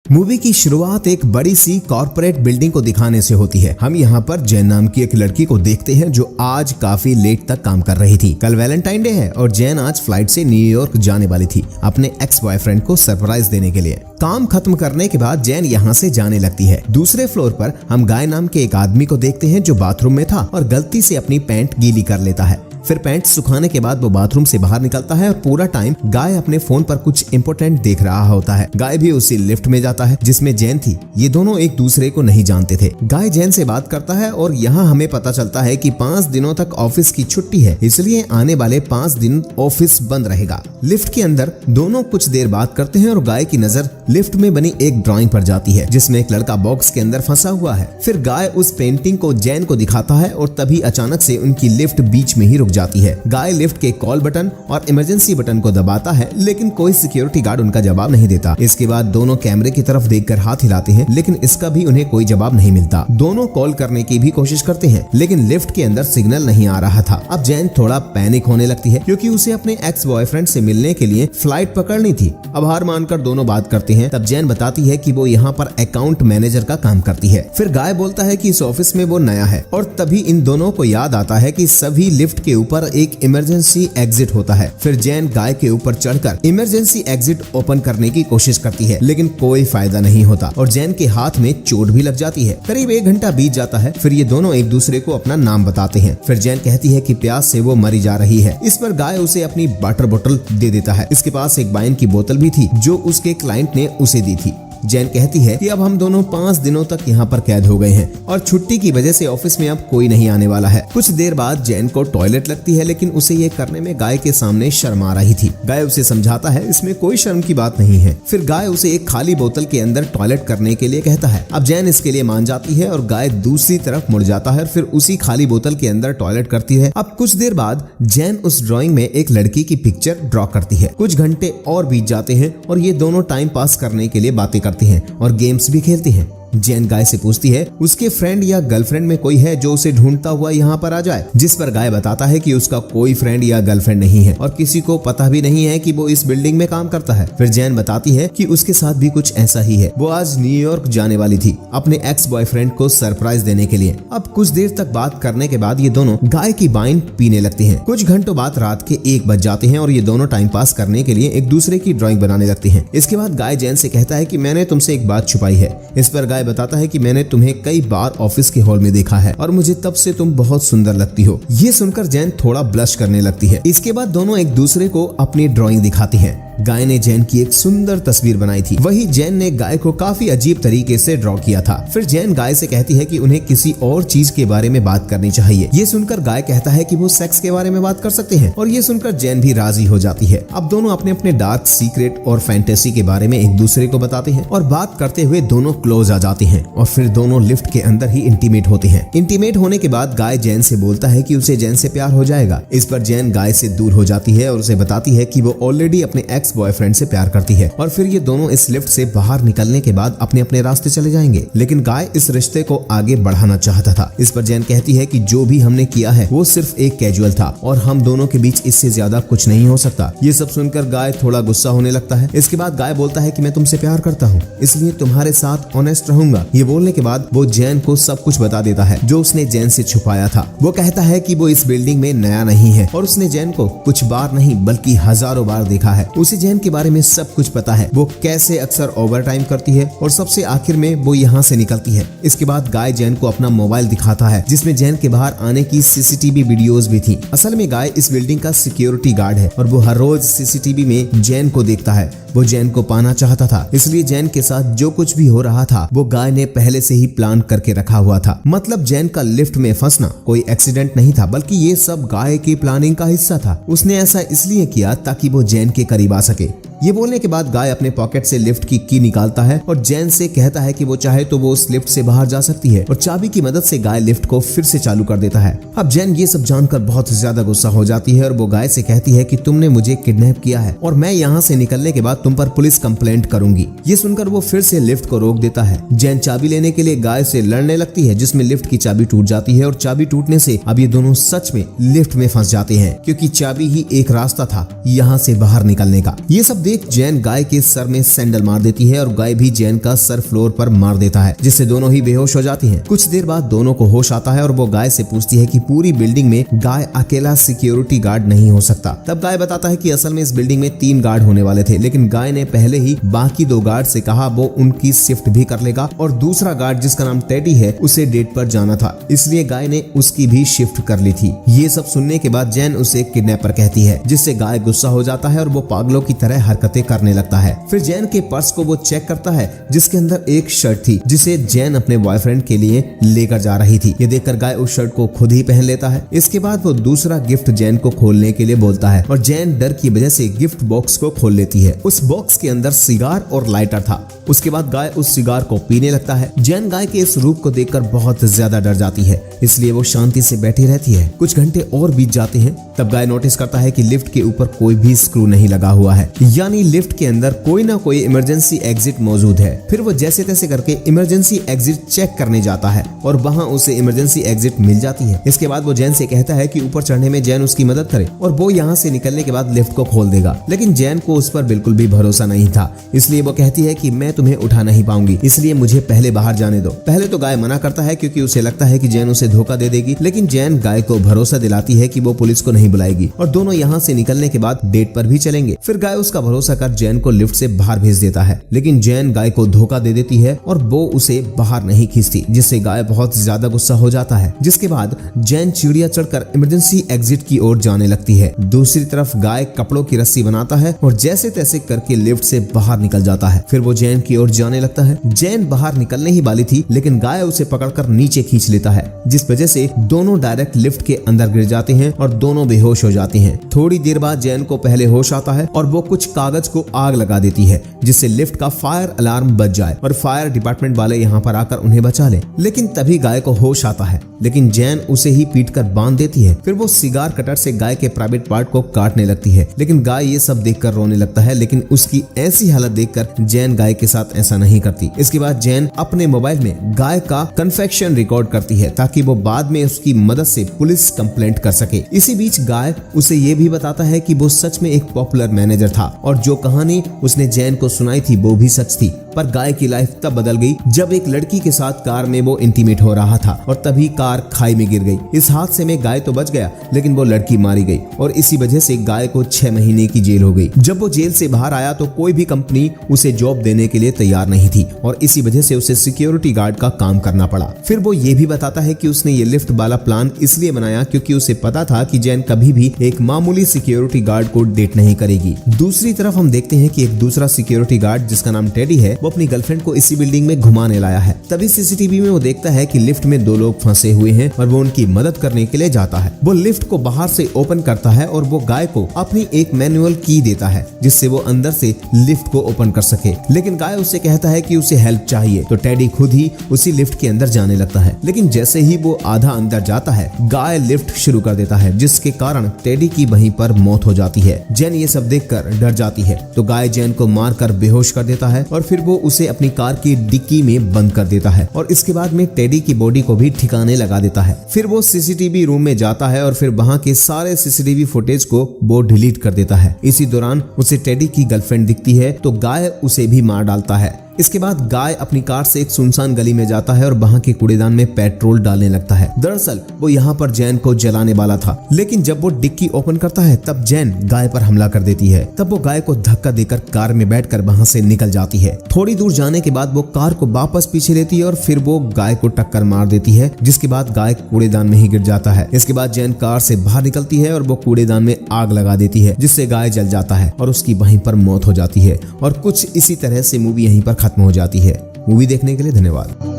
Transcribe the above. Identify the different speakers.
Speaker 1: Movie की शुरुआत एक बड़ी सी कॉर्पोरेट बिल्डिंग को दिखाने से होती है। हम यहाँ पर जैन नाम की एक लड़की को देखते हैं जो आज काफी लेट तक काम कर रही थी। कल वैलेंटाइन डे है और जैन आज फ्लाइट से न्यूयॉर्क जाने वाली थी अपने एक्स बॉयफ्रेंड को सरप्राइज देने के लिए। काम खत्म करने के बाद जैन यहाँ से जाने लगती है। दूसरे फ्लोर पर हम गाय नाम के एक आदमी को देखते हैं जो बाथरूम में था और गलती से अपनी पैंट गीली कर लेता है। फिर पैंट सुखाने के बाद वो बाथरूम से बाहर निकलता है और पूरा टाइम गाय अपने फोन पर कुछ इंपॉर्टेंट देख रहा होता है। गाय भी उसी लिफ्ट में जाता है जिसमें जैन थी। ये दोनों एक दूसरे को नहीं जानते थे। गाय जैन से बात करता है और यहाँ हमें पता चलता है कि 5 दिनों तक ऑफिस की छुट्टी है, इसलिए आने वाले 5 दिन ऑफिस बंद रहेगा। लिफ्ट के अंदर दोनों कुछ देर बात करते हैं और गाय की नजर लिफ्ट में बनी एक ड्राइंग पर जाती है जिसमें एक लड़का बॉक्स के अंदर फंसा हुआ है। फिर गाय उस पेंटिंग को जैन को दिखाता है और तभी अचानक से उनकी लिफ्ट बीच में ही रुक जाती है। गाय लिफ्ट के कॉल बटन और इमरजेंसी बटन को दबाता है लेकिन कोई सिक्योरिटी गार्ड उनका जवाब नहीं देता। इसके बाद दोनों कैमरे की तरफ देखकर हाथ हिलाते हैं लेकिन इसका भी उन्हें कोई जवाब नहीं मिलता। दोनों कॉल करने की भी कोशिश करते हैं लेकिन लिफ्ट के अंदर सिग्नल नहीं आ रहा था। अब जैन थोड़ा पैनिक होने लगती है क्योंकि उसे अपने एक्स बॉयफ्रेंड से मिलने के लिए फ्लाइट पकड़नी थी। अब हार मानकर दोनों बात करते हैं। तब जैन बताती है कि वो यहाँ पर अकाउंट मैनेजर का काम करती है। फिर गाय बोलता है कि इस ऑफिस में वो नया है और तभी इन दोनों को याद आता है कि सभी लिफ्ट के ऊपर एक इमरजेंसी एग्जिट होता है। फिर जैन गाय के ऊपर चढ़कर इमरजेंसी एग्जिट ओपन करने की कोशिश करती है लेकिन कोई फायदा नहीं होता और जैन के हाथ में चोट भी लग जाती है। करीब 1 घंटा बीत जाता है। फिर ये दोनों एक दूसरे को अपना नाम बताते हैं। फिर जैन कहती है कि प्यास से वो मरी जा रही है। इस पर गाय उसे अपनी वाटर बोतल दे देता है। इसके पास एक वाइन की बोतल भी थी जो उसके क्लाइंट ने उसे दी थी। जैन कहती है कि अब हम दोनों 5 दिनों तक यहाँ पर कैद हो गए हैं और छुट्टी की वजह से ऑफिस में अब कोई नहीं आने वाला है। कुछ देर बाद जैन को टॉयलेट लगती है लेकिन उसे ये करने में गाय के सामने शर्म आ रही थी। गाय उसे समझाता है इसमें कोई शर्म की बात नहीं है। फिर गाय उसे एक खाली बोतल के अंदर टॉयलेट करने के लिए कहता है। अब जैन इसके लिए मान जाती है और गाय दूसरी तरफ मुड़ जाता है। फिर उसी खाली बोतल के अंदर टॉयलेट करती है। अब कुछ देर बाद जैन उस ड्राइंग में एक लड़की की पिक्चर ड्रॉ करती है। कुछ घंटे और बीत जाते हैं और ये दोनों टाइम पास करने के लिए बातें करती हैं और गेम्स भी खेलती हैं। जैन गाय से पूछती है उसके फ्रेंड या गर्लफ्रेंड में कोई है जो उसे ढूंढता हुआ यहाँ पर आ जाए, जिस पर गाय बताता है कि उसका कोई फ्रेंड या गर्लफ्रेंड नहीं है और किसी को पता भी नहीं है कि वो इस बिल्डिंग में काम करता है। फिर जैन बताती है कि उसके साथ भी कुछ ऐसा ही है। वो आज न्यूयॉर्क जाने वाली थी अपने एक्स बॉयफ्रेंड को सरप्राइज देने के लिए। अब कुछ देर तक बात करने के बाद ये दोनों गाय की वाइन पीने लगते हैं। कुछ घंटों बाद रात के 1 बज जाते हैं और ये दोनों टाइम पास करने के लिए एक दूसरे की ड्राइंग बनाने लगते हैं। इसके बाद गाय जैन से कहता है कि मैंने तुमसे एक बात छुपाई है। इस पर गाय बताता है कि मैंने तुम्हें कई बार ऑफिस के हॉल में देखा है और मुझे तब से तुम बहुत सुंदर लगती हो। ये सुनकर जैन थोड़ा ब्लश करने लगती है। इसके बाद दोनों एक दूसरे को अपनी ड्राइंग दिखाती हैं। गाय ने जैन की एक सुंदर तस्वीर बनाई थी, वही जैन ने गाय को काफी अजीब तरीके से ड्रॉ किया था। फिर जैन गाय से कहती है कि उन्हें किसी और चीज के बारे में बात करनी चाहिए। ये सुनकर गाय कहता है कि वो सेक्स के बारे में बात कर सकते हैं और ये सुनकर जैन भी राजी हो जाती है। अब दोनों अपने अपने डार्क सीक्रेट और फैंटेसी के बारे में एक दूसरे को बताते हैं और बात करते हुए दोनों क्लोज आ जाते हैं और फिर दोनों लिफ्ट के अंदर ही इंटीमेट होते हैं। इंटीमेट होने के बाद गाय जैन से बोलता है कि उसे जैन से प्यार हो जाएगा। इस पर जैन गाय से दूर हो जाती है और उसे बताती है कि वो ऑलरेडी अपने एक्स बॉयफ्रेंड से प्यार करती है और फिर ये दोनों इस लिफ्ट से बाहर निकलने के बाद अपने अपने रास्ते चले जाएंगे। लेकिन गाय इस रिश्ते को आगे बढ़ाना चाहता था। इस पर जैन कहती है कि जो भी हमने किया है वो सिर्फ एक कैजुअल था और हम दोनों के बीच इससे ज्यादा कुछ नहीं हो सकता। ये सब सुनकर गाय थोड़ा गुस्सा होने लगता है। इसके बाद गाय बोलता है कि मैं तुमसे प्यार करता हूँ, इसलिए तुम्हारे साथ ऑनेस्ट रहूंगा। ये बोलने के बाद वो जैन को सब कुछ बता देता है जो उसने जैन से छुपाया था। वो कहता है कि वो इस बिल्डिंग में नया नहीं है और उसने जैन को कुछ बार नहीं बल्कि हजारों बार देखा है। उसे जैन के बारे में सब कुछ पता है, वो कैसे अक्सर ओवर टाइम करती है और सबसे आखिर में वो यहाँ से निकलती है। इसके बाद गाय जैन को अपना मोबाइल दिखाता है जिसमें जैन के बाहर आने की सीसीटीवी वीडियोस भी थी। असल में गाय इस बिल्डिंग का सिक्योरिटी गार्ड है और वो हर रोज सीसीटीवी में जैन को देखता है। वो जैन को पाना चाहता था, इसलिए जैन के साथ जो कुछ भी हो रहा था वो गाय ने पहले से ही प्लान करके रखा हुआ था। मतलब जैन का लिफ्ट में फंसना कोई एक्सीडेंट नहीं था बल्कि ये सब गाय की प्लानिंग का हिस्सा था। उसने ऐसा इसलिए किया ताकि वो जैन के करीब आ सके। ये बोलने के बाद गाय अपने पॉकेट से लिफ्ट की की निकालता है और जैन से कहता है कि वो चाहे तो वो उस लिफ्ट से बाहर जा सकती है और चाबी की मदद से गाय लिफ्ट को फिर से चालू कर देता है। अब जैन ये सब जानकर बहुत ज्यादा गुस्सा हो जाती है और वो गाय से कहती है कि तुमने मुझे किडनैप किया है और मैं यहाँ से निकलने के बाद तुम पर पुलिस कंप्लेंट करूंगी। ये सुनकर वो फिर से लिफ्ट को रोक देता है। जैन चाबी लेने के लिए गाय से लड़ने लगती है जिसमें लिफ्ट की चाबी टूट जाती है और चाबी टूटने से अब ये दोनों सच में लिफ्ट में फंस जाते हैं क्योंकि चाबी ही एक रास्ता था यहाँ से बाहर निकलने का। ये सब तभी जैन गाय के सर में सैंडल मार देती है और गाय भी जैन का सर फ्लोर पर मार देता है, जिससे दोनों ही बेहोश हो जाती हैं। कुछ देर बाद दोनों को होश आता है और वो गाय से पूछती है कि पूरी बिल्डिंग में गाय अकेला सिक्योरिटी गार्ड नहीं हो सकता। तब गाय बताता है कि असल में इस बिल्डिंग में 3 गार्ड होने वाले थे, लेकिन गाय ने पहले ही बाकी 2 गार्ड से कहा वो उनकी शिफ्ट भी कर लेगा और दूसरा गार्ड जिसका नाम टेडी है उसे डेट पर जाना था, इसलिए गाय ने उसकी भी शिफ्ट कर ली थी। ये सब सुनने के बाद जैन उसे किडनैपर कहती है, जिससे गाय गुस्सा हो जाता है और वो पागलों की तरह हरकतें करने लगता है। फिर जैन के पर्स को वो चेक करता है जिसके अंदर एक शर्ट थी जिसे जैन अपने बॉयफ्रेंड के लिए लेकर जा रही थी। ये देखकर गाय उस शर्ट को खुद ही पहन लेता है। इसके बाद वो दूसरा गिफ्ट जैन को खोलने के लिए बोलता है और जैन डर की वजह से गिफ्ट बॉक्स को खोल लेती है। उस बॉक्स के अंदर सिगार और लाइटर था। उसके बाद गाय उस सिगार को पीने लगता है। जैन गाय के इस रूप को देखकर बहुत ज्यादा डर जाती है, इसलिए वो शांति से बैठी रहती है। कुछ घंटे और बीत जाते हैं, तब गाय नोटिस करता है कि लिफ्ट के ऊपर कोई भी स्क्रू नहीं लगा हुआ है, यानी लिफ्ट के अंदर कोई ना कोई इमरजेंसी एग्जिट मौजूद है। फिर वो जैसे तैसे करके इमरजेंसी एग्जिट चेक करने जाता है और वहाँ उसे इमरजेंसी एग्जिट मिल जाती है। इसके बाद वो जैन से कहता है कि ऊपर चढ़ने में जैन उसकी मदद करे और वो यहाँ से निकलने के बाद लिफ्ट को खोल देगा, लेकिन जैन को उस पर बिल्कुल भी भरोसा नहीं था, इसलिए वो कहती है कि मैं तुम्हें उठा नहीं पाऊंगी, इसलिए मुझे पहले बाहर जाने दो। पहले तो गाय मना करता है क्योंकि उसे लगता है कि जैन उसे धोखा दे देगी, लेकिन जैन गाय को भरोसा दिलाती है कि वो पुलिस को नहीं बुलाएगी और दोनों यहाँ से निकलने के बाद डेट पर भी चलेंगे। फिर गाय उसका भरोसा कर जैन को लिफ्ट से बाहर भेज देता है, लेकिन जैन गाय को धोखा दे देती है और वो उसे बाहर नहीं खींचती, जिससे गाय बहुत ज्यादा गुस्सा हो जाता है। जिसके बाद जैन सीढ़ियां चढ़कर इमरजेंसी एग्जिट की ओर जाने लगती है। दूसरी तरफ गाय कपड़ों की रस्सी बनाता है और जैसे तैसे करके लिफ्ट से बाहर निकल जाता है। फिर वो जैन की ओर जाने लगता है। जैन बाहर निकलने ही वाली थी, लेकिन गाय उसे पकड़कर नीचे खींच लेता है, जिस वजह से दोनों डायरेक्ट लिफ्ट के अंदर गिर जाते हैं और दोनों बेहोश हो जाते हैं। थोड़ी देर बाद जैन को पहले होश आता है और वो कुछ कागज को आग लगा देती है, जिससे लिफ्ट का फायर अलार्म बज जाए और फायर डिपार्टमेंट वाले यहाँ पर आकर उन्हें बचा ले। लेकिन तभी गाय को होश आता है, लेकिन जैन उसे ही पीटकर बांध देती है। फिर वो सिगार कटर से गाय के प्राइवेट पार्ट को काटने लगती है, लेकिन गाय ये सब देखकर रोने लगता है, लेकिन उसकी ऐसी हालत देखकर जैन गाय के साथ ऐसा नहीं करती। इसके बाद जैन अपने मोबाइल में गाय का कन्फेक्शन रिकॉर्ड करती है ताकि वो बाद में उसकी मदद से पुलिस कंप्लेंट कर सके। इसी बीच गाय उसे ये भी बताता है कि वो सच में एक पॉपुलर मैनेजर था और जो कहानी उसने जैन को सुनाई थी वो भी सच थी। पर गाय की लाइफ तब बदल गई जब एक लड़की के साथ कार में वो इंटीमेट हो रहा था और तभी कार खाई में गिर गई। इस हादसे में गाय तो बच गया, लेकिन वो लड़की मारी गई और इसी वजह से गाय को 6 महीने की जेल हो गई। जब वो जेल से बाहर आया तो कोई भी कंपनी उसे जॉब देने के लिए तैयार नहीं थी और इसी वजह से उसे सिक्योरिटी गार्ड का काम करना पड़ा। फिर वो ये भी बताता है कि उसने ये लिफ्ट वाला प्लान इसलिए बनाया क्योंकि उसे पता था कि जैन कभी भी एक मामूली सिक्योरिटी गार्ड को डेट नहीं करेगी। दूसरी तरफ हम देखते हैं कि एक दूसरा सिक्योरिटी गार्ड जिसका नाम टेडी है, वो अपनी गर्लफ्रेंड को इसी बिल्डिंग में घुमाने लाया है। तभी सीसीटीवी में वो देखता है कि लिफ्ट में 2 लोग फंसे हुए हैं और वो उनकी मदद करने के लिए जाता है। वो लिफ्ट को बाहर से ओपन करता है और वो गाय को अपनी एक मैनुअल की देता है जिससे वो अंदर से लिफ्ट को ओपन कर सके, लेकिन गाय उससे कहता है कि उसे हेल्प चाहिए, तो टेडी खुद ही उसी लिफ्ट के अंदर जाने लगता है। लेकिन जैसे ही वो आधा अंदर जाता है, गाय लिफ्ट शुरू कर देता है, जिसके कारण टेडी की वहीं पर मौत हो जाती है। जैन ये सब देखकर डर जाती है, तो गाय जैन को मारकर बेहोश कर देता है और फिर वो उसे अपनी कार की डिक्की में बंद कर देता है और इसके बाद में टेडी की बॉडी को भी ठिकाने लगा देता है। फिर वो सीसीटीवी रूम में जाता है और फिर वहां के सारे सीसीटीवी फुटेज को वो डिलीट कर देता है। इसी दौरान उसे टेडी की गर्लफ्रेंड दिखती है, तो गाय उसे भी मार डालता है। इसके बाद गाय अपनी कार से एक सुनसान गली में जाता है और वहां के कूड़ेदान में पेट्रोल डालने लगता है। दरअसल वो यहाँ पर जैन को जलाने वाला था, लेकिन जब वो डिक्की ओपन करता है तब जैन गाय पर हमला कर देती है। तब वो गाय को धक्का देकर कार में बैठकर वहां से निकल जाती है। थोड़ी दूर जाने के बाद वो कार को वापस पीछे लेती है और फिर वो गाय को टक्कर मार देती है, जिसके बाद गाय कूड़ेदान में ही गिर जाता है। इसके बाद जैन कार से बाहर निकलती है और वो कूड़ेदान में आग लगा देती है, जिससे गाय जल जाता है और उसकी वहीं पर मौत हो जाती है। और कुछ इसी तरह से मूवी यहीं पर खत्म हो जाती है। मूवी देखने के लिए धन्यवाद।